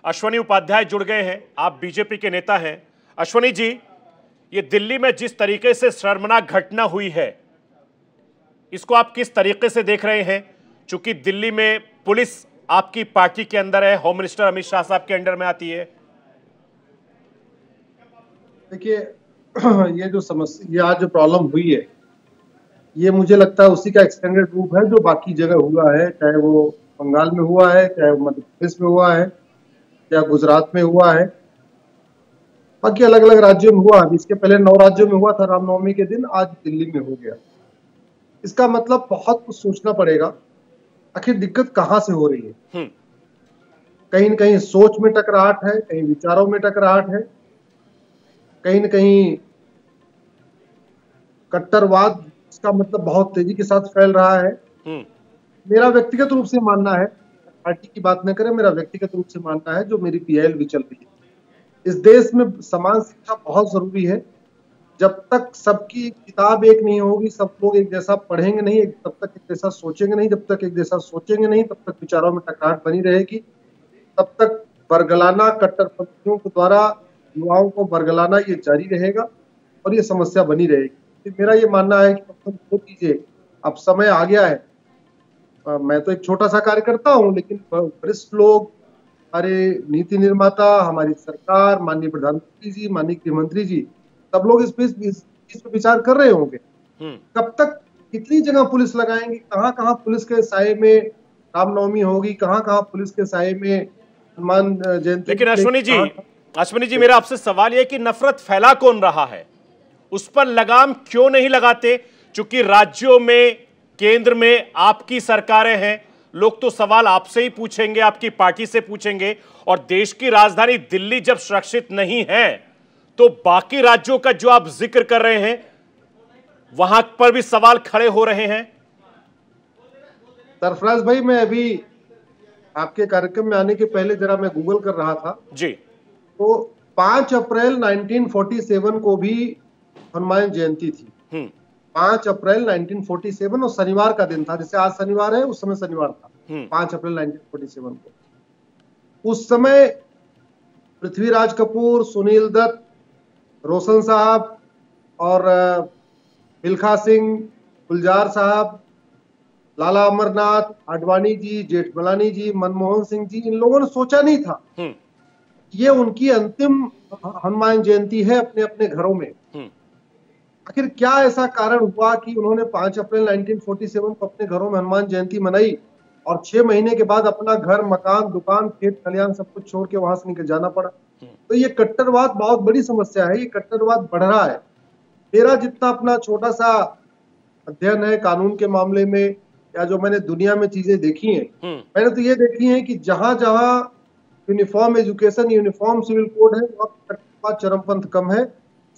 अश्वनी उपाध्याय जुड़ गए हैं। आप बीजेपी के नेता हैं। अश्वनी जी, ये दिल्ली में जिस तरीके से शर्मनाक घटना हुई है, इसको आप किस तरीके से देख रहे हैं? चूंकि दिल्ली में पुलिस आपकी पार्टी के अंदर है, होम मिनिस्टर अमित शाह साहब के अंडर में आती है। देखिए, ये जो समस्या, ये आज जो प्रॉब्लम हुई है, ये मुझे लगता है उसी का एक्सटेंडेड रूप है जो बाकी जगह हुआ है, चाहे वो बंगाल में हुआ है, चाहे वो मध्य प्रदेश में हुआ है, या गुजरात में हुआ है, बाकी अलग अलग राज्यों में हुआ। अभी इसके पहले 9 राज्यों में हुआ था रामनवमी के दिन, आज दिल्ली में हो गया। इसका मतलब बहुत कुछ सोचना पड़ेगा, आखिर दिक्कत कहाँ से हो रही है। कहीं न कहीं सोच में टकराहट है, कहीं विचारों में टकराहट है, कहीं न कहीं कट्टरवाद, इसका मतलब बहुत तेजी के साथ फैल रहा है। मेरा व्यक्तिगत रूप से मानना है, पार्टी की बात न करें, मेरा व्यक्तिगत रूप से मानना है, जो मेरी पीआईएल भी चल रही है, इस देश में समान शिक्षा बहुत जरूरी है। जब तक सबकी किताब एक नहीं होगी, सब लोग एक जैसा पढ़ेंगे नहीं, तब तक एक जैसा सोचेंगे नहीं, जब तक एक जैसा सोचेंगे नहीं, तब तक विचारों में टकराहट बनी रहेगी, तब तक बरगलाना, कट्टरपंथियों के द्वारा युवाओं को बरगलाना ये जारी रहेगा और ये समस्या बनी रहेगी। मेरा ये मानना है कि वो चीजें, अब समय आ गया है। मैं तो एक छोटा सा कार्यकर्ता हूँ, लेकिन वरिष्ठ लोग, हमारे नीति निर्माता, हमारी सरकार, माननीय प्रधानमंत्री जी, माननीय गृहमंत्री जी, सब लोग इस पे विचार कर रहे होंगे। कब तक, कितनी जगह पुलिस लगाएंगे, कहाँ कहाँ पुलिस के साये में रामनवमी होगी, कहाँ कहाँ पुलिस के साये में हनुमान जयंती। लेकिन अश्वनी जी, मेरा आपसे सवाल यह कि नफरत फैला कौन रहा है, उस पर लगाम क्यों नहीं लगाते? चूंकि राज्यों में, केंद्र में आपकी सरकारें हैं, लोग तो सवाल आपसे ही पूछेंगे, आपकी पार्टी से पूछेंगे। और देश की राजधानी दिल्ली जब सुरक्षित नहीं है, तो बाकी राज्यों का जो आप जिक्र कर रहे हैं, वहां पर भी सवाल खड़े हो रहे हैं। सरफराज भाई, मैं अभी आपके कार्यक्रम में आने के पहले जरा मैं गूगल कर रहा था जी, तो 5 अप्रैल 1947 को भी हनुमान जयंती थी। 5 अप्रैल 1947, और शनिवार का दिन था, जैसे आज शनिवार है, उस समय शनिवार था, 5 अप्रैल 1947 को। उस समय पृथ्वीराज कपूर, सुनील दत्त, रोशन साहब और मिल्खा सिंह, गुलजार साहब, लाला अमरनाथ, आडवाणी जी, जेठमलानी जी, मनमोहन सिंह जी, इन लोगों ने सोचा नहीं था ये उनकी अंतिम हनुमान जयंती है अपने अपने घरों में। आखिर क्या ऐसा कारण हुआ कि उन्होंने 5 अप्रैल 1947 को अपने घरों में हनुमान जयंती मनाई और 6 महीने के बाद अपना घर, मकान, दुकान, खेत खलियान सब कुछ छोड़ के वहां से निकल जाना पड़ा? तो ये कट्टरवाद बहुत बड़ी समस्या है, ये कट्टरवाद बढ़ रहा है। मेरा जितना अपना छोटा सा अध्ययन है कानून के मामले में, या जो मैंने दुनिया में चीजें देखी हैं, मैंने तो ये देखी है कि जहां जहां uniform education, uniform civil code है, वहां कट्टरवाद, चरमपंथ कम है।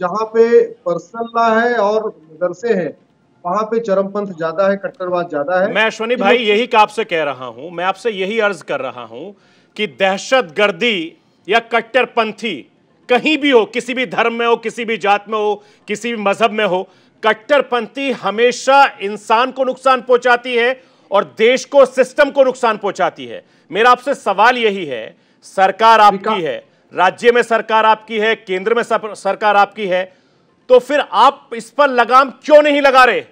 जहां पे पर्सनल लॉ है और मदरसे हैं, वहां पे चरमपंथ ज्यादा है, कट्टरवाद ज्यादा है। मैं अश्वनी भाई यही आपसे कह रहा हूं, मैं आपसे यही अर्ज कर रहा हूं कि दहशतगर्दी या कट्टरपंथी कहीं भी हो, किसी भी धर्म में हो, किसी भी जात में हो, किसी भी मजहब में हो, कट्टरपंथी हमेशा इंसान को नुकसान पहुंचाती है और देश को, सिस्टम को नुकसान पहुंचाती है। मेरा आपसे सवाल यही है, सरकार आपकी है, राज्य में सरकार आपकी है, केंद्र में सरकार आपकी है, तो फिर आप इस पर लगाम क्यों नहीं लगा रहे?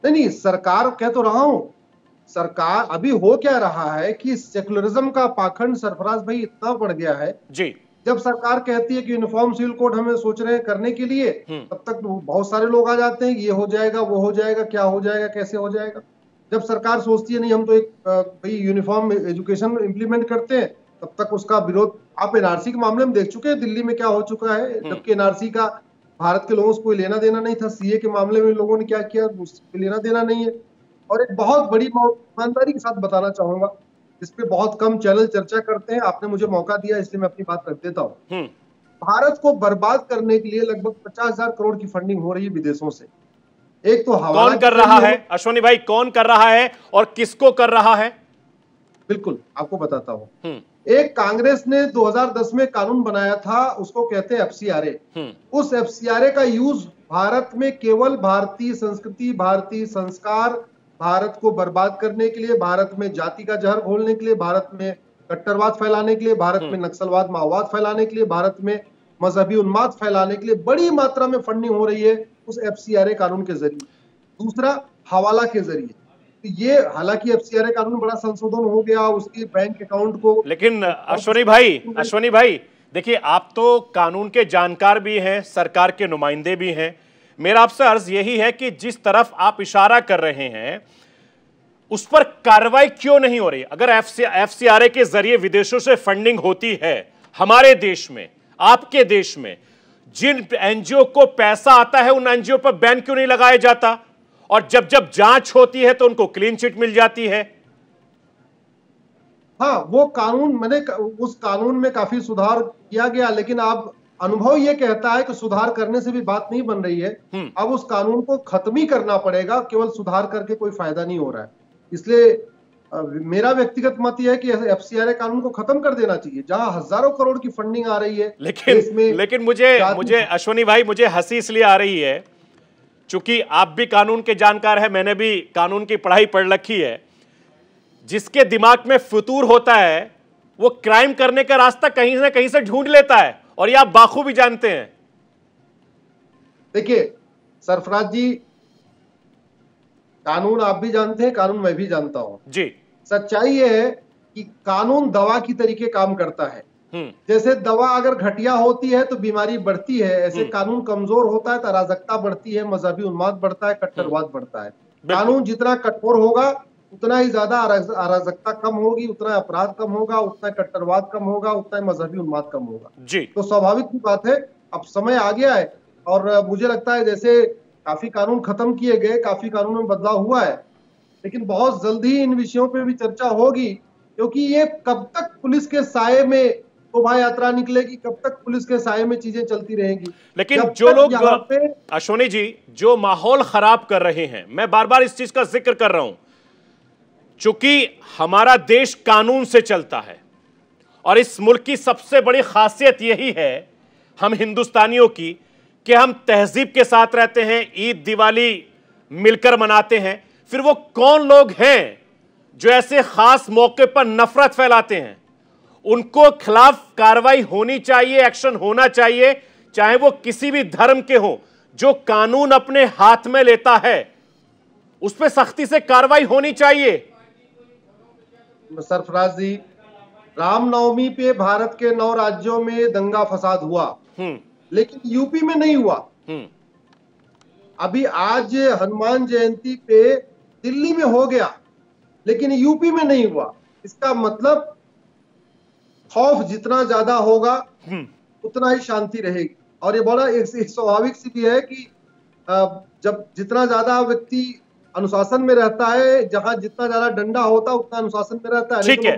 नहीं, सरकार कह तो रहा हूं, सरकार अभी हो क्या रहा है कि सेकुलरिज्म का पाखंड, सरफराज भाई, इतना बढ़ गया है जी। जब सरकार कहती है कि यूनिफॉर्म सिविल कोड हमें सोच रहे हैं करने के लिए, तब तक बहुत सारे लोग आ जाते हैं कि ये हो जाएगा, वो हो जाएगा, क्या हो जाएगा, कैसे हो जाएगा। जब सरकार सोचती है नहीं, हम तो एक भाई यूनिफॉर्म एजुकेशन इम्प्लीमेंट करते हैं, तब तक उसका विरोध। आप एनआरसी के मामले में देख चुके हैं दिल्ली में क्या हो चुका है, जबकि एनआरसी का भारत के लोगों से कोई लेना देना नहीं था। सीए के मामले में लोगों ने क्या किया, उससे लेना देना नहीं है। और एक बहुत बड़ी, ईमानदारी के साथ बताना चाहूंगा, इस पे बहुत कम चैनल चर्चा करते हैं, आपने मुझे मौका दिया इसलिए मैं अपनी बात रख देता हूँ। भारत को बर्बाद करने के लिए लगभग 50,000 करोड़ की फंडिंग हो रही है विदेशों से। एक तो हवाला, कौन कर रहा है अश्वनी भाई, कौन कर रहा है और किसको कर रहा है? बिल्कुल आपको बताता हूँ। एक कांग्रेस ने 2010 में कानून बनाया था, उसको कहते हैं एफसीआरए। उस एफसीआरए का यूज भारत में केवल भारतीय संस्कृति, भारतीय संस्कार, भारत को बर्बाद करने के लिए, भारत में जाति का जहर घोलने के लिए, भारत में कट्टरवाद फैलाने के लिए, भारत में नक्सलवाद माओवाद फैलाने के लिए, भारत में मजहबी उन्माद फैलाने के लिए बड़ी मात्रा में फंडिंग हो रही है उस एफसीआरए कानून के जरिए। दूसरा, हवाला के जरिए। तो ये, हालांकि एफसीआरए कानून में बड़ा संशोधन हो गया, उसके बैंक अकाउंट को, लेकिन अश्वनी भाई देखिए, आप तो कानून के जानकार भी हैं, सरकार के नुमाइंदे भी हैं। मेरा आपसे अर्ज यही है कि जिस तरफ आप इशारा कर रहे हैं उस पर कार्रवाई क्यों नहीं हो रही? अगर एफसीआरए के जरिए विदेशों से फंडिंग होती है हमारे देश में, आपके देश में, जिन एनजीओ को पैसा आता है उन एनजीओ पर बैन क्यों नहीं लगाया जाता? और जब जब जांच होती है तो उनको क्लीन चिट मिल जाती है। हाँ, वो कानून, मैंने उस कानून में काफी सुधार किया गया, लेकिन अब अनुभव ये कहता है कि सुधार करने से भी बात नहीं बन रही है। अब उस कानून को खत्म ही करना पड़ेगा, केवल सुधार करके कोई फायदा नहीं हो रहा है। इसलिए मेरा व्यक्तिगत मत यह है कि एफसीआरए कानून को खत्म कर देना चाहिए। जहां हजारों करोड़ की फंडिंग आ रही है, लेकिन मुझे अश्वनी भाई, मुझे हंसी इसलिए आ रही है चूंकि आप भी कानून के जानकार हैं, मैंने भी कानून की पढ़ाई पढ़ रखी है। जिसके दिमाग में फितूर होता है वो क्राइम करने का रास्ता कहीं ना कहीं से ढूंढ लेता है, और ये आप बाखूबी जानते हैं। देखिए सरफराज जी, कानून आप भी जानते हैं, कानून मैं भी जानता हूं जी। सच्चाई ये है कि कानून दवा की तरीके काम करता है। जैसे दवा अगर घटिया होती है तो बीमारी बढ़ती है, ऐसे कानून कमजोर होता है तो अराजकता बढ़ती है, मजहबी उन्माद बढ़ता है, कट्टरवाद बढ़ता है। कानून जितना कठोर होगा उतना ही ज्यादा अराजकता कम होगी, उतना अपराध कम होगा, उतना कट्टरवाद कम होगा, उतना मजहबी उन्माद कम होगा जी। तो स्वाभाविक की बात है, अब समय आ गया है और मुझे लगता है जैसे काफी कानून खत्म किए गए, काफी कानून में बदलाव हुआ है, लेकिन बहुत जल्दी ही इन विषयों पे भी चर्चा होगी, क्योंकि ये कब तक पुलिस के साये में शोभा यात्रा निकलेगी, कब तक पुलिस के साये में चीजें चलती रहेंगी। लेकिन जो लोग, अश्वनी जी, जो माहौल खराब कर रहे हैं, मैं बार बार इस चीज का जिक्र कर रहा हूं, चूंकि हमारा देश कानून से चलता है और इस मुल्क की सबसे बड़ी खासियत यही है हम हिंदुस्तानियों की कि हम तहजीब के साथ रहते हैं, ईद दिवाली मिलकर मनाते हैं। फिर वो कौन लोग हैं जो ऐसे खास मौके पर नफरत फैलाते हैं? उनको खिलाफ कार्रवाई होनी चाहिए, एक्शन होना चाहिए, चाहे वो किसी भी धर्म के हो। जो कानून अपने हाथ में लेता है उस पर सख्ती से कार्रवाई होनी चाहिए। सरफराज जी, रामनवमी पे भारत के 9 राज्यों में दंगा फसाद हुआ, लेकिन यूपी में नहीं हुआ। अभी आज हनुमान जयंती पे दिल्ली में हो गया, लेकिन यूपी में नहीं हुआ। इसका मतलब खौफ जितना ज्यादा होगा उतना ही शांति रहेगी। और ये बड़ा एक स्वाभाविक सी भी है कि जब जितना ज्यादा व्यक्ति अनुशासन में रहता है, जहां जितना ज्यादा डंडा होता है उतना अनुशासन में रहता है। ठीक है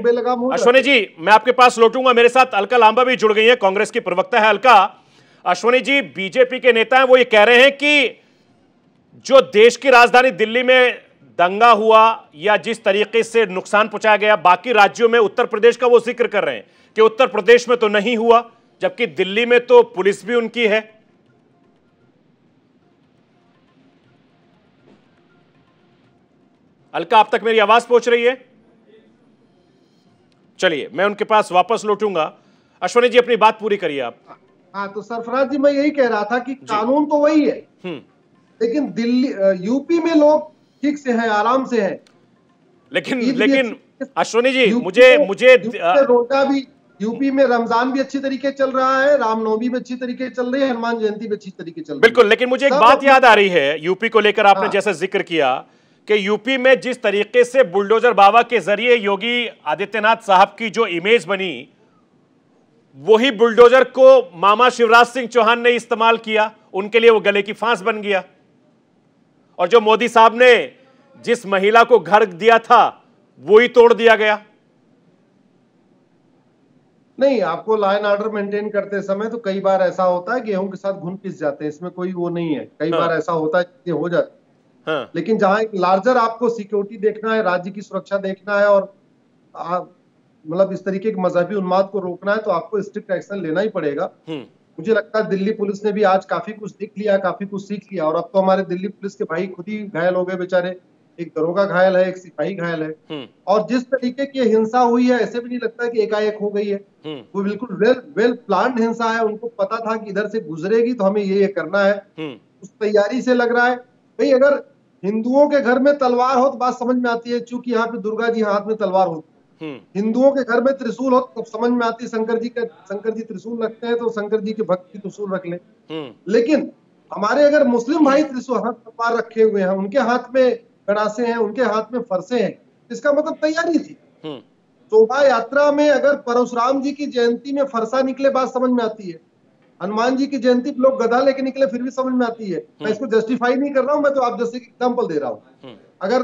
अश्वनी जी, मैं आपके पास लौटूंगा। मेरे साथ अलका लांबा भी जुड़ गई है, कांग्रेस की प्रवक्ता है अलका। अश्वनी जी, बीजेपी के नेता हैं, वो ये कह रहे हैं कि जो देश की राजधानी दिल्ली में दंगा हुआ या जिस तरीके से नुकसान पहुंचाया गया बाकी राज्यों में, उत्तर प्रदेश का वो जिक्र कर रहे हैं कि उत्तर प्रदेश में तो नहीं हुआ, जबकि दिल्ली में तो पुलिस भी उनकी है। अलका, आप तक मेरी आवाज पहुंच रही है? चलिए मैं उनके पास वापस लौटूंगा। अश्वनी जी, अपनी बात पूरी करिए आप। हाँ, तो सरफराज जी, मैं यही कह रहा था कि कानून तो वही है, लेकिन दिल्ली यूपी में लोग ठीक से हैं, आराम से हैं। लेकिन अश्वनी जी, मुझे रोजा भी, यूपी में रमजान भी अच्छी तरीके चल रहा है, रामनवमी भी अच्छी तरीके चल रही है, हनुमान जयंती भी अच्छी तरीके चल रही है। बिल्कुल, लेकिन मुझे एक बात याद आ रही है यूपी को लेकर, आपने जैसा जिक्र किया कि यूपी में जिस तरीके से बुलडोजर बाबा के जरिए योगी आदित्यनाथ साहब की जो इमेज बनी, वही बुलडोजर को मामा शिवराज सिंह चौहान ने इस्तेमाल किया, उनके लिए वो गले की फांस बन गया। और जो मोदी साहब ने जिस महिला को घर दिया था वो ही तोड़ दिया गया। नहीं, आपको लॉ एंड ऑर्डर मेंटेन करते समय तो कई बार ऐसा होता है गेहूं के साथ घुन पिस जाते हैं, इसमें कोई वो नहीं है, कई बार ऐसा होता है कि हो जाता है। लेकिन जहां एक लार्जर आपको सिक्योरिटी देखना है, राज्य की सुरक्षा देखना है और मतलब इस तरीके के मजहबी उन्माद को रोकना है, तो आपको स्ट्रिक्ट एक्शन लेना ही पड़ेगा। मुझे लगता है दिल्ली पुलिस ने भी आज काफी कुछ देख लिया, काफी कुछ सीख लिया। और अब तो हमारे दिल्ली पुलिस के भाई खुद ही घायल हो गए बेचारे, एक दरोगा घायल है, एक सिपाही घायल है। और जिस तरीके की हिंसा हुई है, ऐसे भी नहीं लगता है कि एकाएक हो गई है। वो बिल्कुल वेल प्लान्ड हिंसा है। उनको पता था कि इधर से गुजरेगी तो हमें ये करना है, उस तैयारी से लग रहा है। भाई अगर हिंदुओं के घर में तलवार हो तो बात समझ में आती है, चूंकि यहाँ पे दुर्गा जी हाथ में तलवार होती है। हिंदुओं के घर में त्रिशूल हो तो समझ में आती है, शंकर जी त्रिशूल रखते हैं तो शंकर जी के भक्त की त्रिशूल रख ले। लेकिन हमारे अगर मुस्लिम भाई त्रिशूल हाथ तलवार रखे हुए हैं, उनके हाथ में गणासे हैं, उनके हाथ में फरसे हैं, इसका मतलब तैयारी थी। शोभा यात्रा में अगर परशुराम जी की जयंती में फरसा निकले बात समझ में आती है, हनुमान जी की जयंती पे लोग गदा लेके निकले फिर भी समझ में आती है। मैं इसको जस्टिफाई नहीं कर रहा हूं, मैं तो आप जैसे एग्जाम्पल दे रहा हूं। अगर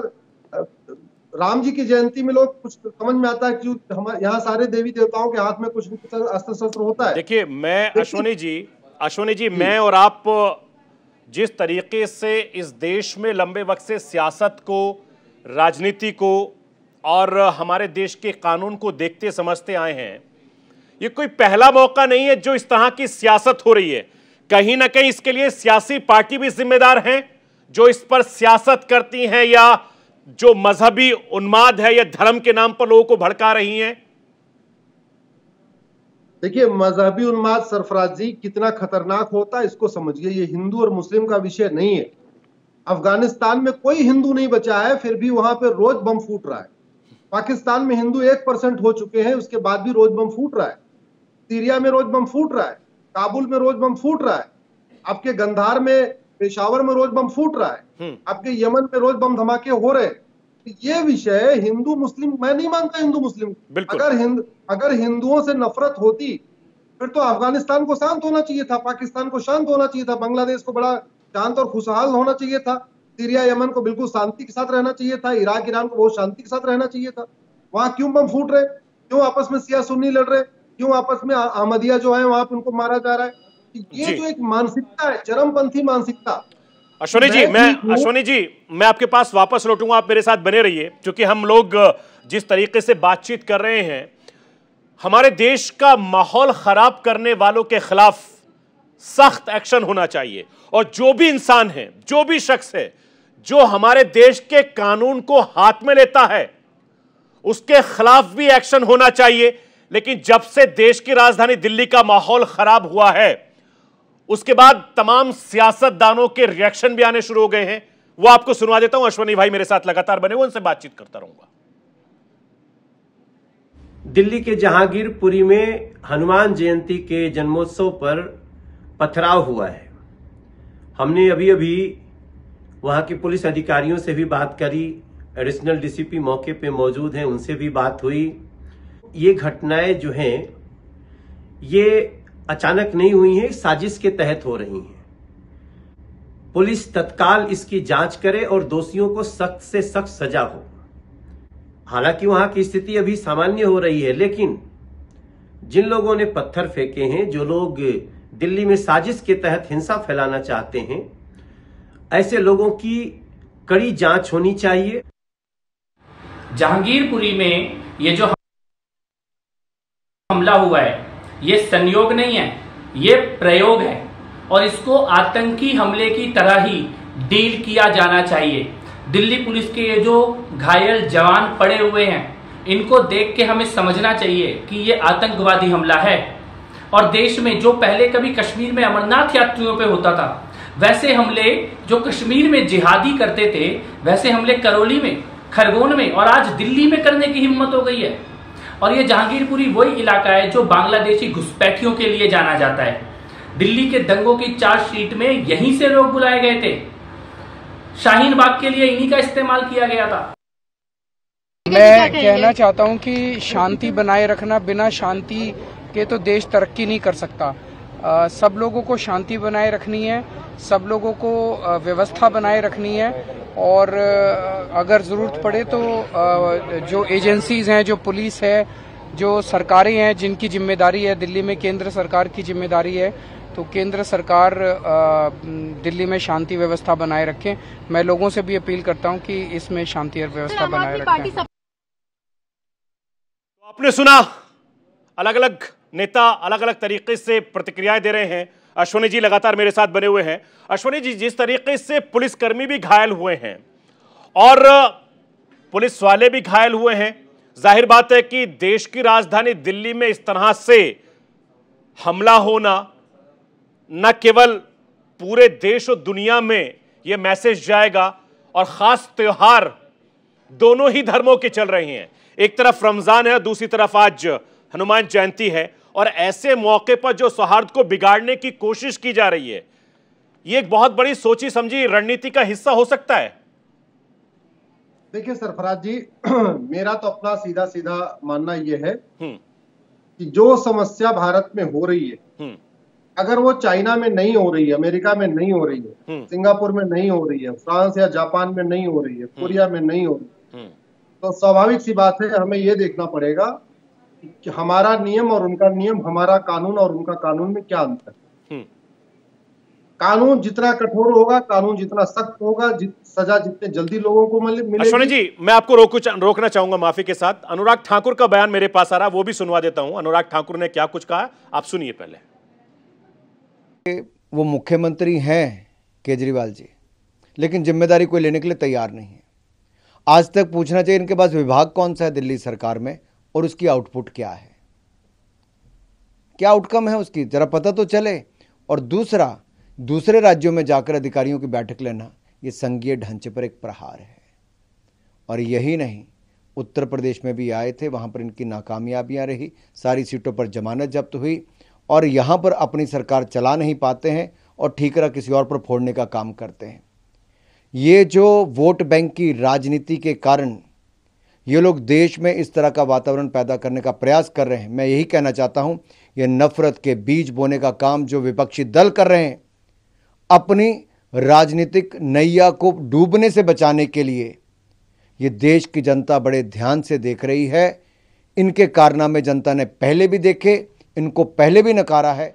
राम जी की जयंती में लोग कुछ समझ में आता है कि हमारे यहाँ सारे देवी देवताओं के हाथ में कुछ अस्त्र शस्त्र होता है। देखिए मैं अश्वनी जी मैं और आप जिस तरीके से इस देश में लंबे वक्त से सियासत को, राजनीति को और हमारे देश के कानून को देखते समझते आए हैं, ये कोई पहला मौका नहीं है जो इस तरह की सियासत हो रही है। कहीं ना कहीं इसके लिए सियासी पार्टी भी जिम्मेदार हैं जो इस पर सियासत करती हैं, या जो मजहबी उन्माद है या धर्म के नाम पर लोगों को भड़का रही हैं। देखिए मजहबी उन्माद सरफराजी कितना खतरनाक होता है इसको समझिए। ये हिंदू और मुस्लिम का विषय नहीं है। अफगानिस्तान में कोई हिंदू नहीं बचा है, फिर भी वहां पे रोज बम फूट रहा है। पाकिस्तान में हिंदू 1% हो चुके हैं, उसके बाद भी रोज बम फूट रहा है। सीरिया में रोज बम फूट रहा है, काबुल में रोज बम फूट रहा है, आपके गंधार में, पेशावर में रोज बम फूट रहा है, आपके यमन में रोज बम धमाके हो रहे हैं। ये विषय हिंदू मुस्लिम, मैं नहीं मानता हिंदू मुस्लिम। अगर हिंदुओं से नफरत होती फिर तो अफगानिस्तान को शांत होना चाहिए था, पाकिस्तान को शांत होना चाहिए था, बांग्लादेश को बड़ा शांत और खुशहाल होना चाहिए था, सीरिया यमन को बिल्कुल शांति के साथ रहना चाहिए था, इराक ईरान को बहुत शांति के साथ रहना चाहिए था। वहां क्यों बम फूट रहे? क्यों आपस में शिया सुन्नी लड़ रहे? क्यों आपस में अहमदिया जो है वहां पे उनको मारा जा रहा है? ये जो एक मानसिकता है, चरमपंथी मानसिकता। अश्वनी जी मैं आपके पास वापस लौटूंगा, आप मेरे साथ बने रहिए, क्योंकि हम लोग जिस तरीके से बातचीत कर रहे हैं, हमारे देश का माहौल खराब करने वालों के खिलाफ सख्त एक्शन होना चाहिए। और जो भी इंसान है, जो भी शख्स है जो हमारे देश के कानून को हाथ में लेता है, उसके खिलाफ भी एक्शन होना चाहिए। लेकिन जब से देश की राजधानी दिल्ली का माहौल खराब हुआ है, उसके बाद तमाम सियासतदानों के रिएक्शन भी आने शुरू हो गए हैं। वो आपको सुनवा देता हूं। अश्वनी भाई मेरे साथ लगातार बने हुए, उनसे बातचीत करता रहूंगा। दिल्ली के जहांगीरपुरी में हनुमान जयंती के जन्मोत्सव पर पथराव हुआ है। हमने अभी अभी वहां के पुलिस अधिकारियों से भी बात करी, एडिशनल डीसीपी मौके पे मौजूद हैं, उनसे भी बात हुई। ये घटनाएं जो हैं ये अचानक नहीं हुई हैं, साजिश के तहत हो रही हैं। पुलिस तत्काल इसकी जांच करे और दोषियों को सख्त से सख्त सजा हो। हालांकि वहां की स्थिति अभी सामान्य हो रही है, लेकिन जिन लोगों ने पत्थर फेंके हैं, जो लोग दिल्ली में साजिश के तहत हिंसा फैलाना चाहते हैं, ऐसे लोगों की कड़ी जांच होनी चाहिए। जहांगीरपुरी में ये जो हमला हुआ है, ये संयोग नहीं है, ये प्रयोग है और इसको आतंकी हमले की तरह ही डील किया जाना चाहिए। दिल्ली पुलिस के ये जो घायल जवान पड़े हुए हैं, इनको देख के हमें समझना चाहिए कि ये आतंकवादी हमला है। और देश में जो पहले कभी कश्मीर में अमरनाथ यात्रियों पे होता था, वैसे हमले जो कश्मीर में जिहादी करते थे, वैसे हमले करौली में, खरगोन में और आज दिल्ली में करने की हिम्मत हो गई है। और ये जहांगीरपुरी वही इलाका है जो बांग्लादेशी घुसपैठियों के लिए जाना जाता है। दिल्ली के दंगों की चार्जशीट में यहीं से लोग बुलाए गए थे। शाहीन बाग के लिए इन्हीं का इस्तेमाल किया गया था। मैं कहना चाहता हूं कि शांति बनाए रखना, बिना शांति के तो देश तरक्की नहीं कर सकता। सब लोगों को शांति बनाए रखनी है, सब लोगों को व्यवस्था बनाए रखनी है और अगर जरूरत पड़े तो जो एजेंसीज हैं, जो पुलिस है, जो सरकारें हैं जिनकी जिम्मेदारी है, दिल्ली में केंद्र सरकार की जिम्मेदारी है, तो केंद्र सरकार दिल्ली में शांति व्यवस्था बनाए रखें। मैं लोगों से भी अपील करता हूं कि इसमें शांति और व्यवस्था बनाए रखें। तो आपने सुना, अलग अलग नेता अलग अलग तरीके से प्रतिक्रियाएं दे रहे हैं। अश्वनी जी लगातार मेरे साथ बने हुए हैं। अश्वनी जी, जिस तरीके से पुलिसकर्मी भी घायल हुए हैं और पुलिस वाले भी घायल हुए हैं। जाहिर बात है कि देश की राजधानी दिल्ली में इस तरह से हमला होना न केवल पूरे देश और दुनिया में यह मैसेज जाएगा, और खास त्योहार दोनों ही धर्मों के चल रहे हैं। एक तरफ रमजान है, दूसरी तरफ आज हनुमान जयंती है, और ऐसे मौके पर जो सौहार्द को बिगाड़ने की कोशिश की जा रही है, यह एक बहुत बड़ी सोची समझी रणनीति का हिस्सा हो सकता है। देखिए सरफराज जी, मेरा तो अपना सीधा सीधा मानना यह है कि जो समस्या भारत में हो रही है, अगर वो चाइना में नहीं हो रही है, अमेरिका में नहीं हो रही है, सिंगापुर में नहीं हो रही है, फ्रांस या जापान में नहीं हो रही है, कोरिया में नहीं हो रही है, तो स्वाभाविक सी बात है हमें ये देखना पड़ेगा कि हमारा नियम और उनका नियम, हमारा कानून और उनका कानून में क्या अंतर है। कानून जितना कठोर होगा, कानून जितना सख्त होगा, सजा जितने जल्दी लोगों को मिलेगी। अश्विनी जी, मैं आपको रोकना चाहूंगा माफी के साथ। अनुराग ठाकुर का बयान मेरे पास आ रहा, वो भी सुनवा देता हूं। अनुराग ठाकुर ने क्या कुछ कहा, आप सुनिए पहले। वो मुख्यमंत्री हैं केजरीवाल जी, लेकिन जिम्मेदारी कोई लेने के लिए तैयार नहीं है। आज तक पूछना चाहिए इनके पास विभाग कौन सा है दिल्ली सरकार में, और उसकी आउटपुट क्या है, क्या आउटकम है उसकी, जरा पता तो चले। और दूसरे राज्यों में जाकर अधिकारियों की बैठक लेना, ये संघीय ढांचे पर एक प्रहार है। और यही नहीं, उत्तर प्रदेश में भी आए थे, वहां पर इनकी नाकामयाबियां रही, सारी सीटों पर जमानत जब्त हुई, और यहाँ पर अपनी सरकार चला नहीं पाते हैं और ठीकरा किसी और पर फोड़ने का काम करते हैं। ये जो वोट बैंक की राजनीति के कारण ये लोग देश में इस तरह का वातावरण पैदा करने का प्रयास कर रहे हैं, मैं यही कहना चाहता हूँ, ये नफरत के बीज बोने का काम जो विपक्षी दल कर रहे हैं, अपनी राजनीतिक नैया को डूबने से बचाने के लिए, ये देश की जनता बड़े ध्यान से देख रही है। इनके कारनामे जनता ने पहले भी देखे, इनको पहले भी नकारा है।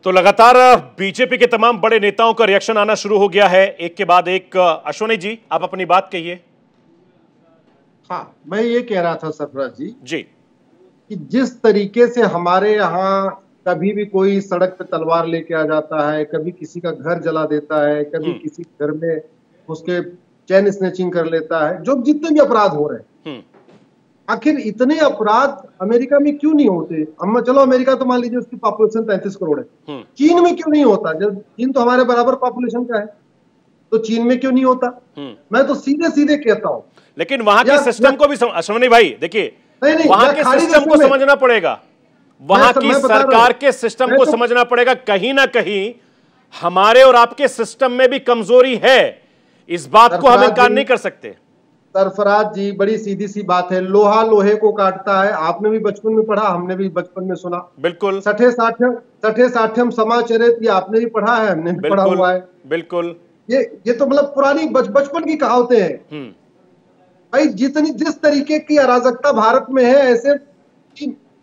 तो लगातार बीजेपी के तमाम बड़े नेताओं का रिएक्शन आना शुरू हो गया है, एक के बाद एक। अश्विनी जी, आप अपनी बात कहिए। हाँ, मैं ये कह रहा था सरफराज जी कि जिस तरीके से हमारे यहाँ कभी भी कोई सड़क पे तलवार लेके आ जाता है, कभी किसी का घर जला देता है, कभी किसी घर में उसके चैन स्नैचिंग कर लेता है, जो जितने भी अपराध हो रहे हैं, आखिर इतने अपराध अमेरिका में क्यों नहीं होते? हम चलो अमेरिका तो मान लीजिए उसकी पॉपुलेशन 33 करोड़ है, चीन में क्यों नहीं होता? जब चीन तो हमारे बराबर पॉपुलेशन का है, तो चीन में क्यों नहीं होता? मैं तो सीधे सीधे कहता हूं। लेकिन वहां के सिस्टम को भी अश्विनी भाई देखिए, वहां के सिस्टम को समझना पड़ेगा, वहां की सरकार के सिस्टम को समझना पड़ेगा। कहीं ना कहीं हमारे और आपके सिस्टम में भी कमजोरी है, इस बात को हम इनकार नहीं कर सकते। सरफराज जी, बड़ी सीधी सी बात है, लोहा लोहे को काटता है। आपने भी बचपन में पढ़ा, हमने भी बचपन में सुना। बिल्कुल। सठे साठ्यम समाचरित, ये आपने भी पढ़ा है, हमने भी पढ़ा हुआ है। बिल्कुल। ये तो मतलब पुरानी बचपन की कहावतें हैं भाई। जिस तरीके की अराजकता भारत में है, ऐसे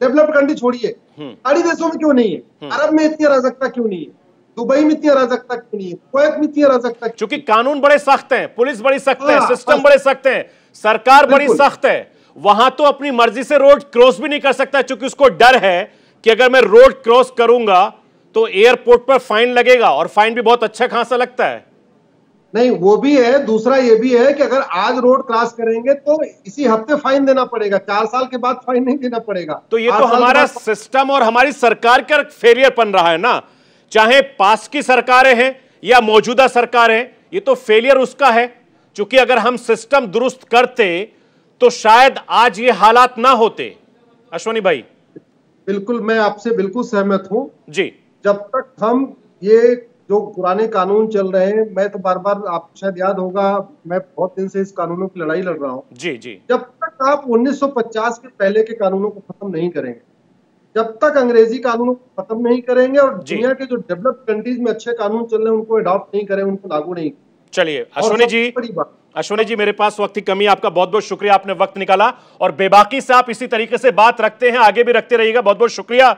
डेवलप्ड कंट्री छोड़िए, सारी देशों में क्यों नहीं है? अरब में इतनी अराजकता क्यों नहीं है? दुबई में इतनी अराजकता क्यों नहीं है? कुवैत में इतनी अराजकता? क्योंकि कानून बड़े सख्त हैं, पुलिस बड़ी सख्त है, सिस्टम बड़े सख्त है, सरकार बड़ी सख्त है। वहां तो अपनी मर्जी से रोड क्रॉस भी नहीं कर सकता, क्योंकि उसको डर है कि अगर मैं रोड क्रॉस करूंगा तो एयरपोर्ट पर फाइन लगेगा, और फाइन भी बहुत अच्छा खासा लगता है। नहीं, वो भी है। दूसरा ये भी है कि अगर आज रोड क्रॉस करेंगे तो इसी हफ्ते फाइन देना पड़ेगा, 4 साल के बाद फाइन नहीं देना पड़ेगा। तो ये तो हमारा सिस्टम और हमारी सरकार का फेलियर बन रहा है ना, चाहे पास की सरकारें हैं या मौजूदा सरकारें, ये तो फेलियर उसका है। क्योंकि अगर हम सिस्टम दुरुस्त करते तो शायद आज ये हालात ना होते। अश्विनी भाई। बिल्कुल, मैं आपसे बिल्कुल सहमत हूं जी। जब तक हम ये जो पुराने कानून चल रहे हैं, मैं तो बार बार, आपको शायद याद होगा, मैं बहुत दिन से इस कानूनों की लड़ाई लड़ रहा हूं। जी। जब तक आप 1950 के पहले के कानूनों को खत्म नहीं करेंगे, जब तक अंग्रेजी कानूनों को खत्म नहीं करेंगे और दुनिया के जो डेवलप्ड कंट्रीज में अच्छे कानून चल रहे हैं उनको अडॉप्ट नहीं करें, उनको लागू नहीं। चलिए अश्विनी जी, मेरे पास वक्त की कमी, आपका बहुत बहुत शुक्रिया, आपने वक्त निकाला और बेबाकी से आप इसी तरीके से बात रखते हैं, आगे भी रखते रहिएगा। बहुत बहुत शुक्रिया